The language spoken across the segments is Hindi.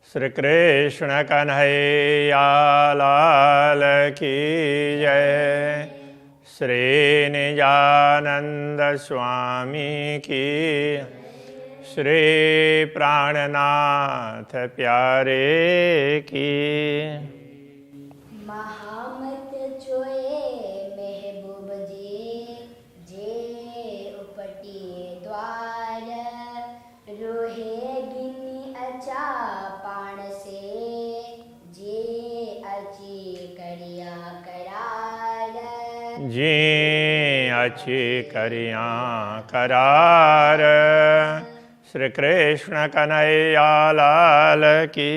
श्री कृष्ण कन्हैया लाल की जय। श्री निजानंद स्वामी की, श्री प्राणनाथ प्यारे की। महामत जोए महबूब जी जे उपटिए द्वार, रोहे गिनी अचा पाण से जे अची करिया करार। जी अच्छी करिया करार। श्री कृष्ण कन्हैया लाल की।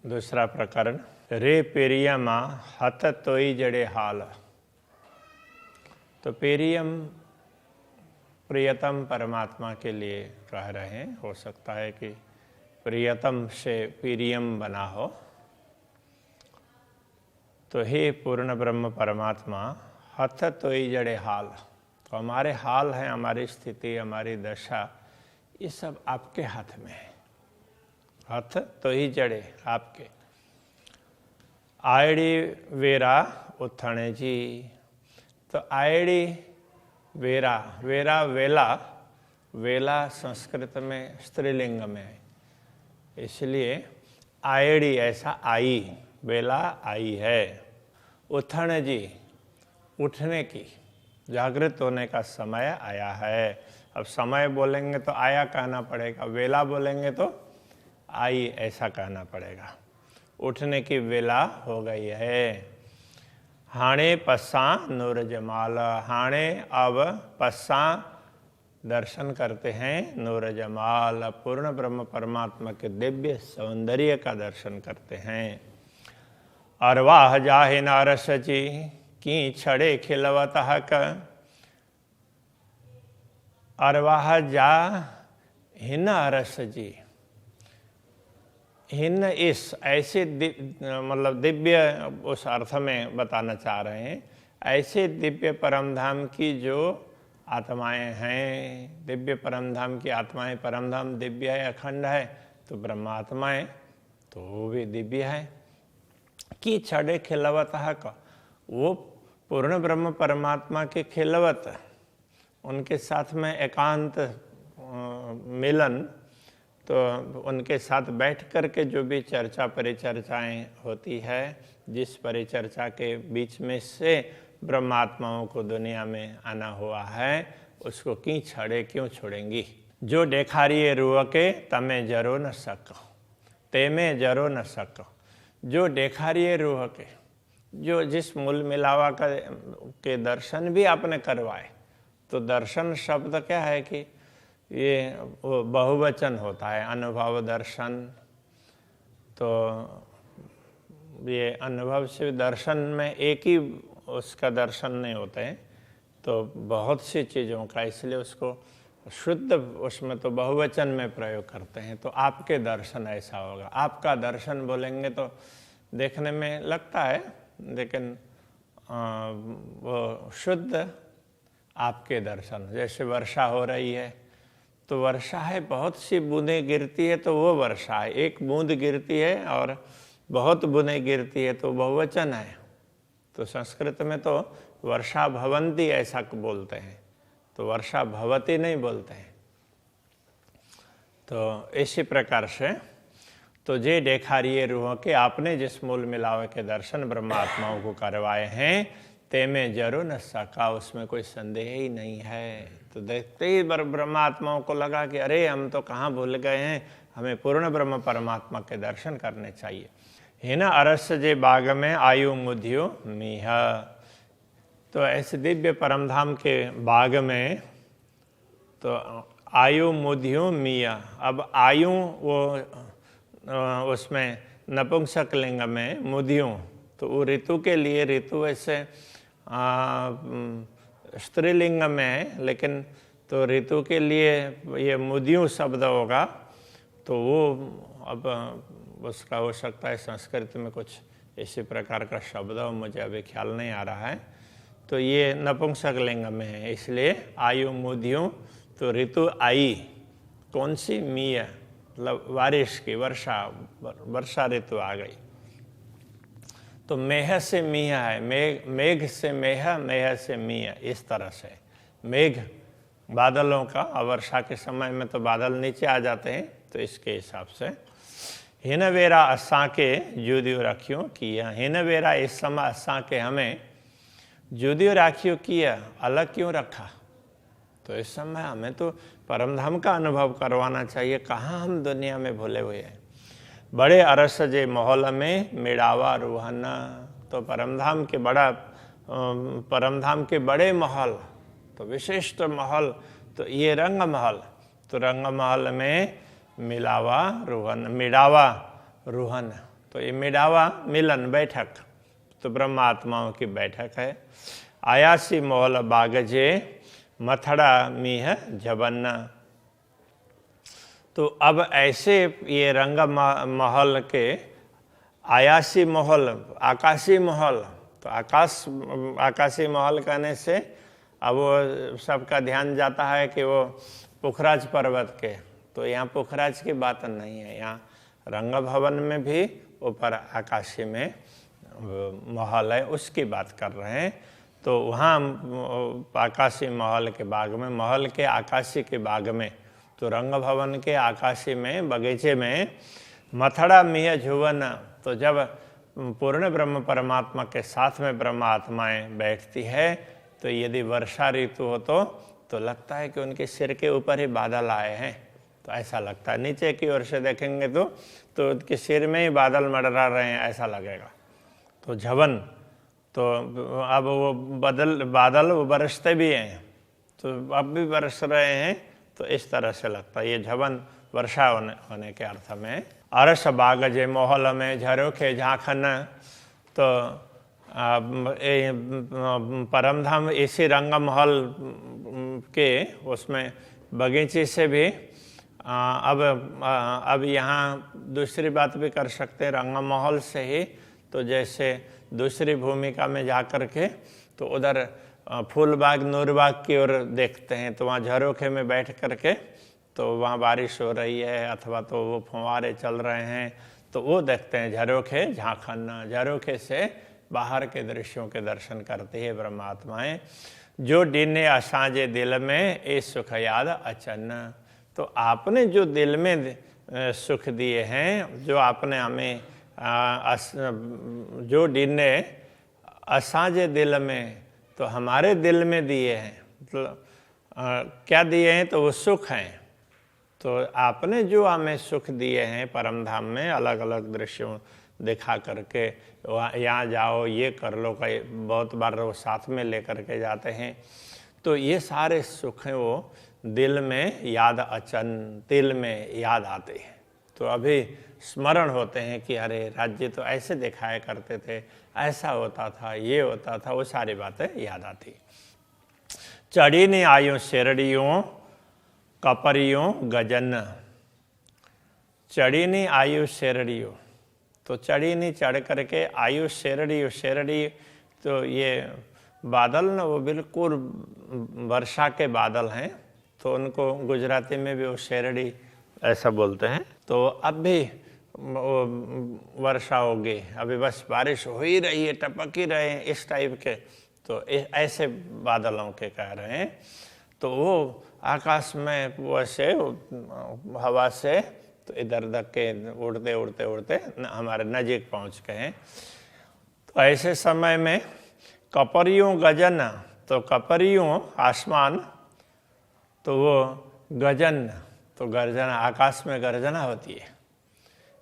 दूसरा प्रकरण। रे पेरियमा हत तोई जड़े हाल। तो पेरियम प्रियतम परमात्मा के लिए कह रहे हैं। हो सकता है कि प्रियतम से पेरियम बना हो। तो हे पूर्ण ब्रह्म परमात्मा, हथ तोई जड़े हाल। तो हमारे हाल हैं, हमारी स्थिति, हमारी दशा, ये सब आपके हाथ में है। हथ तो ही जड़े आपके। आयड़ी वेरा उथणे जी। तो आयड़ी वेरा, वेरा वेला, वेला संस्कृत में स्त्रीलिंग में है, इसलिए आयड़ी ऐसा आई, वेला आई है। उथण जी, उठने की, जागृत होने का समय आया है। अब समय बोलेंगे तो आया कहना पड़ेगा, वेला बोलेंगे तो आई ऐसा कहना पड़ेगा। उठने की वेला हो गई है। हाणे पस्सा नूर जमाल। हाणे अब पस्सा दर्शन करते हैं नूर जमाल, पूर्ण ब्रह्म परमात्मा के दिव्य सौंदर्य का दर्शन करते हैं। अरवाह जाहे नारस जी की छड़े खिलवत हक। अरवाह जा हिन अरस जी, हिन इस ऐसे मतलब दिव्य उस अर्थ में बताना चाह रहे हैं। ऐसे दिव्य परमधाम की जो आत्माएं हैं, दिव्य परमधाम की आत्माएं, परमधाम दिव्य है, अखंड है, तो ब्रह्मात्माएं तो वो भी दिव्य है। की छड़े खिलवत हक, वो पूर्ण ब्रह्म परमात्मा के खिलवत, उनके साथ में एकांत मिलन, तो उनके साथ बैठ कर के जो भी चर्चा परिचर्चाएं होती है, जिस परिचर्चा के बीच में से ब्रह्मात्माओं को दुनिया में आना हुआ है, उसको की छड़े क्यों छोड़ेंगी। जो देखारिए रूह के तमें जरो न सको, तेमें जरो न सको। जो देखारिए रूह के, जो जिस मूल मिलावा के दर्शन भी आपने करवाए, तो दर्शन शब्द क्या है कि ये वो बहुवचन होता है, अनुभव दर्शन। तो ये अनुभव से दर्शन में एक ही उसका दर्शन नहीं होते हैं, तो बहुत सी चीज़ों का, इसलिए उसको शुद्ध उसमें तो बहुवचन में प्रयोग करते हैं। तो आपके दर्शन ऐसा होगा। आपका दर्शन बोलेंगे तो देखने में लगता है, लेकिन वो शुद्ध आपके दर्शन। जैसे वर्षा हो रही है, तो वर्षा है, बहुत सी बूंदें गिरती है, तो वो वर्षा है। एक बूंद गिरती है और बहुत बूंदें गिरती है, तो बहुवचन है। तो संस्कृत में तो वर्षा भवंती ऐसा बोलते हैं, तो वर्षा भवती नहीं बोलते हैं। तो इसी प्रकार से तो जे देखारिए रूह के, आपने जिस मूल मिलावे के दर्शन ब्रह्मात्माओं को करवाए हैं, तेमें जरूर न सका, उसमें कोई संदेह ही नहीं है। तो देखते ही ब्रह्मात्माओं को लगा कि अरे हम तो कहाँ भूल गए हैं, हमें पूर्ण ब्रह्म परमात्मा के दर्शन करने चाहिए। हिन अरस जे बाग में आयु मुधियो मीह। तो ऐसे दिव्य परमधाम के बाग में तो आयु मुधियो मीह। अब आयु वो उसमें नपुंसक लिंग में मुधियों, तो वो ऋतु के लिए, ऋतु ऐसे स्त्रीलिंग में है, लेकिन तो ऋतु के लिए ये मुदियों शब्द होगा, तो वो अब उसका हो सकता है संस्कृत में कुछ इसी प्रकार का शब्द हो, मुझे अभी ख्याल नहीं आ रहा है। तो ये नपुंसक लिंग में है, इसलिए आयु मुदियों, तो ऋतु आई कौन सी, मीय, मतलब बारिश की, वर्षा ऋतु आ गई। तो मेह से मीह है, मेघ से मेह, मेह से मीह, इस तरह से मेघ बादलों का, और वर्षा के समय में तो बादल नीचे आ जाते हैं, तो इसके हिसाब से हिन वेरा असा के जुदियो रखियो किया। हिन वेरा इस समय असा के हमें जुदियो राखियो किया, अलग क्यों रखा। तो इस समय हमें तो परमधाम का अनुभव करवाना चाहिए, कहाँ हम दुनिया में भूले हुए हैं। बड़े अरस जे माहौल में मेड़ावा रूहाना, तो परमधाम के बड़े महल, तो विशिष्ट महल, तो ये रंग महल, तो रंग महल में मिलावा रूहन, तो ये मिलावा मिलन बैठक, तो ब्रह्मात्माओं की बैठक है। आयासी मोहल बागजे मथड़ा मीह जबन्ना। तो अब ऐसे ये रंग महल के आयासी महल, आकाशी महल, तो आकाशी महल कहने से अब वो सबका ध्यान जाता है कि वो पुखराज पर्वत के, तो यहाँ पुखराज की बात नहीं है, यहाँ रंग भवन में भी ऊपर आकाशी में महल है, उसकी बात कर रहे हैं। तो वहाँ आकाशी महल के बाग में, महल के आकाशी के बाग में, तो रंग भवन के आकाशी में बगीचे में मथड़ा मिह झुवन, तो जब पूर्ण ब्रह्म परमात्मा के साथ में ब्रह्म आत्माएं बैठती है, तो यदि वर्षा ऋतु हो तो लगता है कि उनके सिर के ऊपर ही बादल आए हैं, तो ऐसा लगता है। नीचे की ओर से देखेंगे तो उनके सिर में ही बादल मंडरा रहे हैं, ऐसा लगेगा। तो झवन, तो अब वो बादल वो बरसते भी हैं, तो अब भी बरस रहे हैं, तो इस तरह से लगता है। ये झवन वर्षा होने के अर्थ में। अरस बाग जे मोहल में झरोखे झांखन, तो परमधाम इसी रंग महल के उसमें बगीचे से भी अब यहाँ दूसरी बात भी कर सकते हैं, रंग महल से ही, तो जैसे दूसरी भूमिका में जा कर के तो उधर फूलबाग नूरबाग की ओर देखते हैं, तो वहाँ झरोखे में बैठ कर के तो वहाँ बारिश हो रही है अथवा तो वो फुहारे चल रहे हैं, तो वो देखते हैं झरोखे झांखन। झरोखे से बाहर के दृश्यों के दर्शन करती है ब्रह्मात्माएं। जो डीने असांजे दिल में ए सुख याद अचन, तो आपने जो दिल में सुख दिए हैं, जो आपने हमें जो डीने असांजे दिल में, तो हमारे दिल में दिए हैं, मतलब क्या दिए हैं, तो वो सुख हैं। तो आपने जो हमें सुख दिए हैं परमधाम में, अलग अलग दृश्यों दिखा करके, यहाँ जाओ ये कर लो, कई बहुत बार वो साथ में लेकर के जाते हैं, तो ये सारे सुख हैं वो दिल में याद अचन, दिल में याद आते हैं। तो अभी स्मरण होते हैं कि अरे राज्य तो ऐसे दिखाया करते थे, ऐसा होता था, ये होता था, वो सारी बातें याद आती। चढ़ी नहीं आयु शेरड़ियों कपरियों गजन, चढ़ी नहीं आयु शेरड़ियों, तो चढ़ी नहीं चढ़ करके आयु शेरड़ी, तो ये बादल ना वो बिल्कुल वर्षा के बादल हैं, तो उनको गुजराती में भी वो शेरड़ी ऐसा बोलते हैं। तो अब भी वर्षा होगी, अभी बस बारिश हो ही रही है, टपक ही रहे हैं, इस टाइप के, तो ऐसे बादलों के कह रहे हैं। तो वो आकाश में वो ऐसे हवा से तो इधर उधर के उड़ते उड़ते उड़ते हमारे नजीक पहुंच गए हैं। तो ऐसे समय में कपरियों गजन, तो कपरियों आसमान, तो वो गजन, तो गर्जना, आकाश में गर्जना होती है।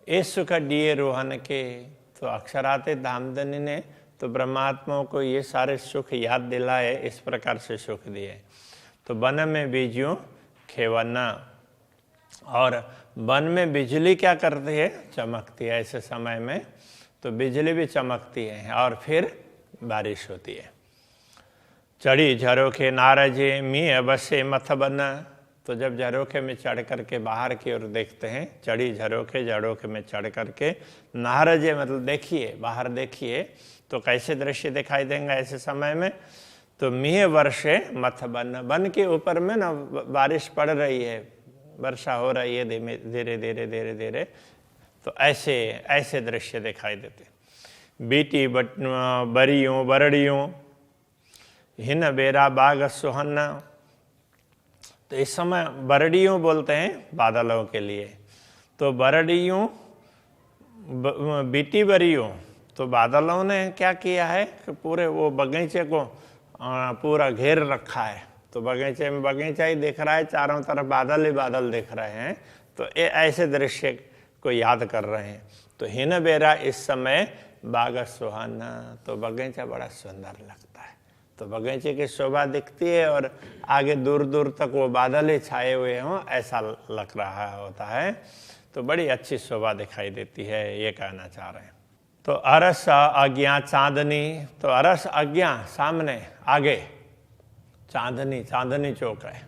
इस सुख दिए रोहन के, तो अक्षराते धामधनी ने तो ब्रह्मात्माओं को ये सारे सुख याद दिलाए, इस प्रकार से सुख दिए। तो वन में बीजियों खेवना, और वन में बिजली क्या करती है, चमकती है ऐसे समय में, तो बिजली भी चमकती है और फिर बारिश होती है। चढ़ी झरोखे नारजे मी बसे मथ बन, तो जब झरोखे में चढ़ करके बाहर की ओर देखते हैं, चढ़ी झरोखे में चढ़ करके नारजे मतलब देखिए, बाहर देखिए, तो कैसे दृश्य दिखाई देंगे ऐसे समय में। तो मीह वर्षे मथ बन, बन के ऊपर में ना बारिश पड़ रही है, वर्षा हो रही है धीरे धीरे धीरे धीरे। तो ऐसे ऐसे दृश्य दिखाई देते। बीटी बरियों बरड़ियों हिन बेरा बाग सुहन्ना। तो इस समय बरड़ियों बोलते हैं बादलों के लिए। तो बरड़ियों बीटी बरियों, तो बादलों ने क्या किया है कि पूरे वो बगीचे को पूरा घेर रखा है। तो बगीचे में बगीचा ही दिख रहा है, चारों तरफ बादल ही बादल दिख रहे हैं। तो ये ऐसे दृश्य को याद कर रहे हैं। तो हिन बेरा इस समय बाग सुहाना, तो बगीचा बड़ा सुंदर लगता है। तो बगीचे की शोभा दिखती है और आगे दूर दूर तक वो बादल ही छाए हुए हों ऐसा लग रहा होता है। तो बड़ी अच्छी शोभा दिखाई देती है, ये कहना चाह रहे हैं। तो अरस आज्ञा चांदनी, तो अरस आज्ञा सामने आगे चांदनी, चांदनी चौक है।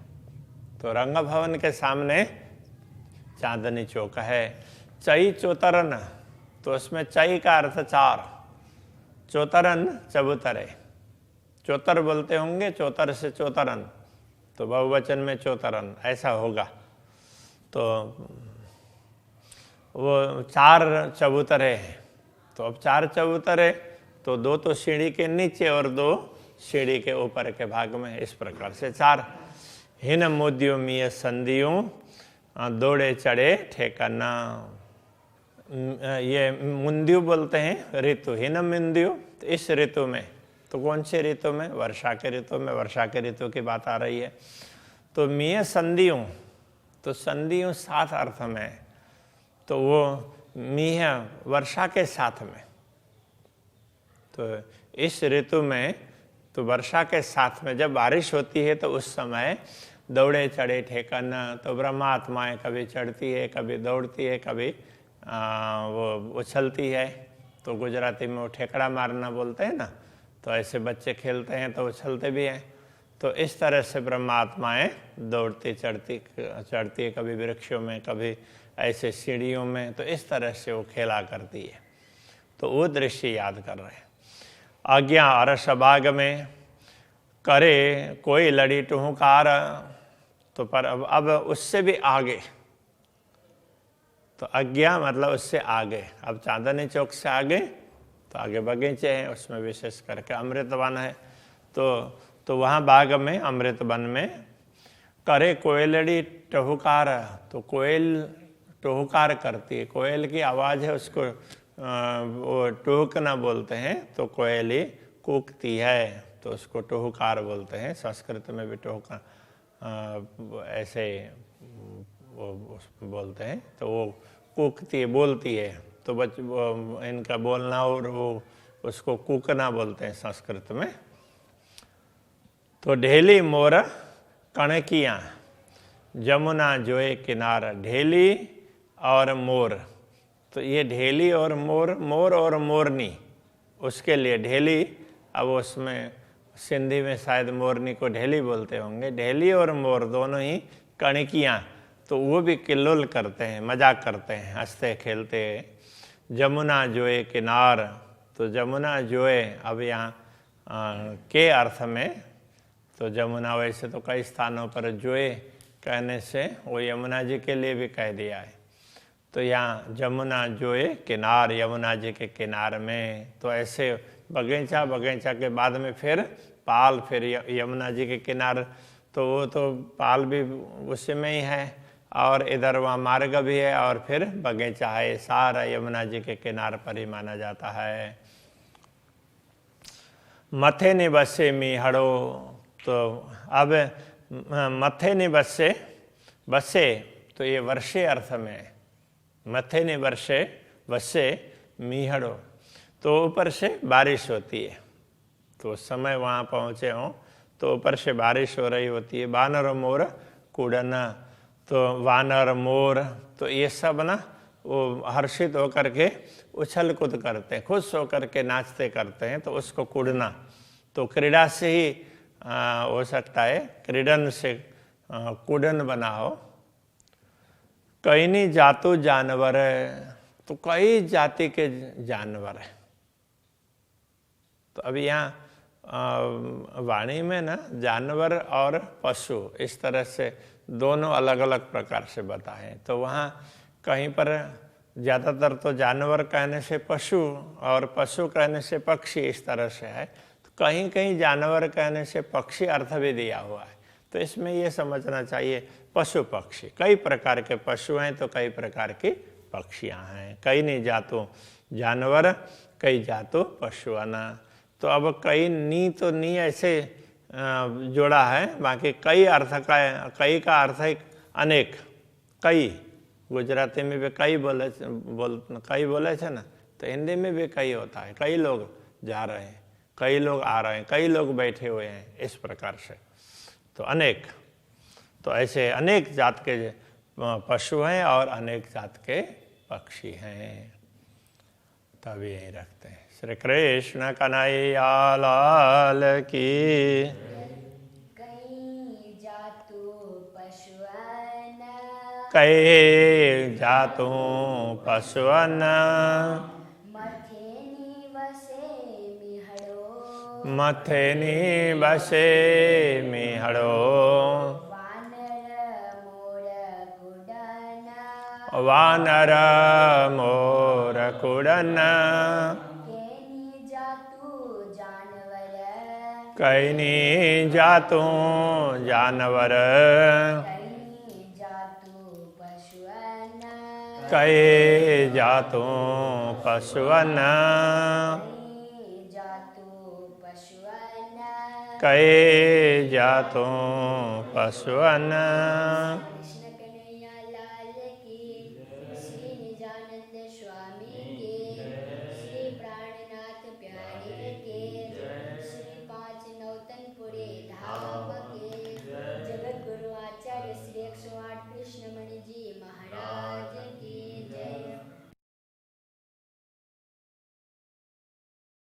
तो रंग भवन के सामने चांदनी चौक है। चई चौतरन, तो उसमें चई का अर्थ चार, चौतरन चबूतरे। चौतर बोलते होंगे, चौतर से चौतरन, तो बहुवचन में चौतरन ऐसा होगा। तो वो चार चबूतरे हैं। तो अब चार चबूतरे, तो दो तो सीढ़ी के नीचे और दो सीढ़ी के ऊपर के भाग में, इस प्रकार से चार। हिन मोदियों मिय संधियों दौड़े चढ़े ठेकाना। ये मुंदियो बोलते हैं ऋतु, हिन मुंदियो। तो इस ऋतु में, तो कौन से ऋतु में? वर्षा के ऋतु में, वर्षा के ऋतु की बात आ रही है। तो मिय संधियों, तो संधियों साथ अर्थ में, तो वो मीह वर्षा के साथ में। तो इस ऋतु में, तो वर्षा के साथ में जब बारिश होती है तो उस समय दौड़े चढ़े ठेकाना। तो ब्रह्मात्माएं कभी चढ़ती है, कभी दौड़ती है, कभी वो उछलती है। तो गुजराती में वो ठेकड़ा मारना बोलते हैं ना। तो ऐसे बच्चे खेलते हैं तो उछलते भी हैं। तो इस तरह से ब्रह्मात्माएं दौड़ती चढ़ती है, कभी वृक्षों में, कभी ऐसे सीढ़ियों में। तो इस तरह से वो खेला करती है। तो वो दृश्य याद कर रहे हैं। आज्ञा अरस बाग में करे कोई लड़ी टुहुकार। तो पर अब उससे भी आगे, तो आज्ञा मतलब उससे आगे। अब चांदनी चौक से आगे, तो आगे बगीचे हैं, उसमें विशेष करके अमृत वन है। तो वहाँ बाग में, अमृत वन में करे कोयलड़ी टहुकार। तो कोयल टहुकार करती है, कोयल की आवाज़ है, उसको वो टहुकना बोलते हैं। तो कोयली कूकती है, तो उसको टहुकार बोलते हैं। संस्कृत में भी टहुका ऐसे वो बोलते हैं। तो वो कूकती है, बोलती है। तो इनका बोलना और वो उसको कूकना बोलते हैं संस्कृत में। तो ढेली मोर कणकियाँ जमुना जोए किनारा। ढेली और मोर, तो ये ढेली और मोर, मोर और मोरनी, उसके लिए ढेली। अब उसमें सिंधी में शायद मोरनी को ढेली बोलते होंगे। ढेली और मोर दोनों ही कणकियाँ, तो वो भी किल्लोल करते हैं, मजाक करते हैं, हंसते खेलते। जमुना जोए किनार, तो जमुना जोए अब यहाँ के अर्थ में। तो जमुना वैसे तो कई स्थानों पर जोए कहने से वो यमुना जी के लिए भी कह दिया है। तो यहाँ जमुना जोए किनार, यमुना जी के किनार में। तो ऐसे बगीचा, बगीचा के बाद में फिर पाल, फिर यमुना जी के किनार। तो वो तो पाल भी उसी में ही है, और इधर वहाँ मार्ग भी है, और फिर बगीचा है। सारा यमुना जी के किनार पर ही माना जाता है। मथे ने बसे मीहड़ो, तो अब मथे ने बसे, बसे तो ये वर्षे अर्थ में। मथे ने वर्षे बसे मीहड़ो, तो ऊपर से बारिश होती है। तो उस समय वहाँ पहुँचे हों तो ऊपर से बारिश हो रही होती है। वानर मोर कूड़ना, तो वानर मोर, तो ये सब ना वो हर्षित होकर के उछल कूद करते हैं, खुश होकर के नाचते करते हैं। तो उसको कूड़ना, तो क्रीड़ा से ही हो सकता है, क्रीडन से कूड़न बनाओ। कई नहीं जातु जानवर, तो कई जाति के जानवर है। तो अभी यहाँ वाणी में ना जानवर और पशु इस तरह से दोनों अलग अलग प्रकार से बताएं। तो वहाँ कहीं पर ज़्यादातर तो जानवर कहने से पशु और पशु कहने से पक्षी इस तरह से है। तो कहीं कहीं जानवर कहने से पक्षी अर्थ भी दिया हुआ है। तो इसमें ये समझना चाहिए पशु पक्षी, कई प्रकार के पशु हैं तो कई प्रकार की पक्षियाँ हैं। कई नहीं जातों जानवर, कई जातों पशुआना। तो अब कई नी तो नी ऐसे जोड़ा है, बाकी कई अर्थ का, कई का अर्थ है अनेक, कई। गुजराती में भी कई कई बोले थे ना, तो हिंदी में भी कई होता है। कई लोग जा रहे हैं, कई लोग आ रहे हैं, कई लोग बैठे हुए हैं, इस प्रकार से। तो अनेक, तो ऐसे अनेक जात के पशु हैं और अनेक जात के पक्षी हैं। तब यही रखते हैं। श्री कृष्ण कन्हैया लाल की। कई जातु पशुअन, कई जातों पशुअन, मथे निवसे मिहड़ो, मथे निवसे मिहड़ो, वानर मोर कुडन, वानर मोर कुडन, केनी जातु जानवर, कैनी जातों जानवर, कई जातु पशुअन, कई जातों पशुअन, कई जातु पशुअन, कई जातों पशुअन। कृष्ण